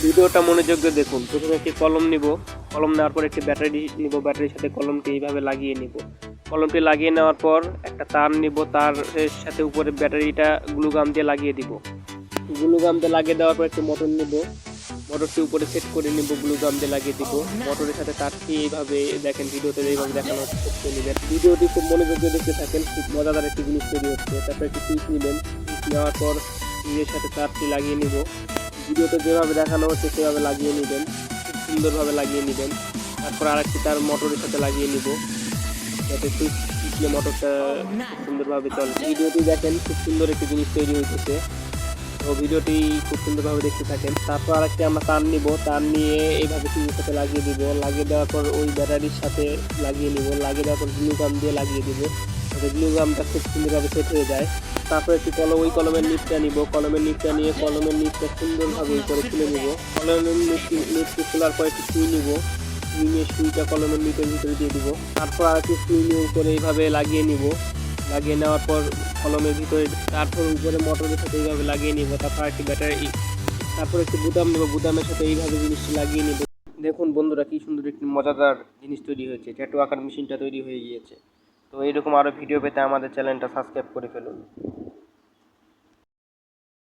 ভিডিওটা মনোযোগ দিয়ে দেখুন। প্রথমে একটি কলম নিব, কলম নেওয়ার পর একটি ব্যাটারি নিব, ব্যাটারির সাথে কলমটি এইভাবে লাগিয়ে নিব। কলমটি লাগিয়ে নেওয়ার পর একটা তার নিব, তারের সাথে উপরে ব্যাটারিটা গ্লুগাম দিয়ে লাগিয়ে দিব। গ্লুগাম দিয়ে লাগিয়ে দেওয়ার পর একটি মোটর নিব, মোটরটি উপরে সেট করে নিব, গ্লুগাম দিয়ে লাগিয়ে দিব। মোটরের সাথে তারটি এইভাবে দেখেন ভিডিওতে এইভাবে দেখানো হচ্ছে, সেট করে নেবেন। ভিডিওটি খুব মনোযোগ দিয়ে দেখতে থাকেন, খুব মজাদার একটি জিনিস তৈরি হচ্ছে। তারপর একটি সুইচ নেবেন, সুইচ নেওয়ার পর সুইচের সাথে তারটি লাগিয়ে নিব। ভিডিওতে যেভাবে দেখানো হচ্ছে সেভাবে লাগিয়ে নেবেন, খুব সুন্দরভাবে লাগিয়ে নেবেন। তারপর আরেকটি তার মোটরের সাথে লাগিয়ে নিব, যাতে সুইচ টিপলে মোটরটা সুন্দরভাবে চলে। ভিডিওটি দেখেন, খুব সুন্দর একটি জিনিস তৈরি হইতেছে। তো ভিডিওটি খুব সুন্দরভাবে দেখতে থাকেন। তারপর আরেকটি আমরা তার নিব, তার নিয়ে এইভাবে সুইচের সাথে লাগিয়ে দিব। লাগিয়ে দেওয়ার পর ওই ব্যাটারির সাথে লাগিয়ে নিব, লাগিয়ে দেওয়ার পর গ্লুগাম দিয়ে লাগিয়ে দিব, যাতে গ্লুগামটা খুব সুন্দরভাবে সেট হয়ে যায়। তারপর একটি ওই কলমের নিচটা নিব, কলমের নিচটা নিয়ে কলমের নিচটা সুন্দরভাবে উপরে তুলে নিব। কলমের নিচটি খোলার পর একটি সুই নিব, সুই নিয়ে সুইটা কলমের নিচের ভিতরে দিয়ে দিব। তারপর আরেকটি সুই নিয়ে উপরে এইভাবে লাগিয়ে নিব। লাগিয়ে নেওয়ার পর কলমের ভিতরে, তারপর উপরে মোটরের সাথে এইভাবে লাগিয়ে নিব। তারপর একটি ব্যাটারি, তারপর একটি বুতাম নেব, বুতামের সাথে এইভাবে জিনিসটি লাগিয়ে নিব। দেখুন বন্ধুরা, কি সুন্দর একটি মজাদার জিনিস তৈরি হয়েছে। ট্যাটু আঁকার মেশিনটা তৈরি হয়ে গিয়েছে। তো এইরকম আরও ভিডিও পেতে আমাদের চ্যানেলটা সাবস্ক্রাইব করে ফেলুন।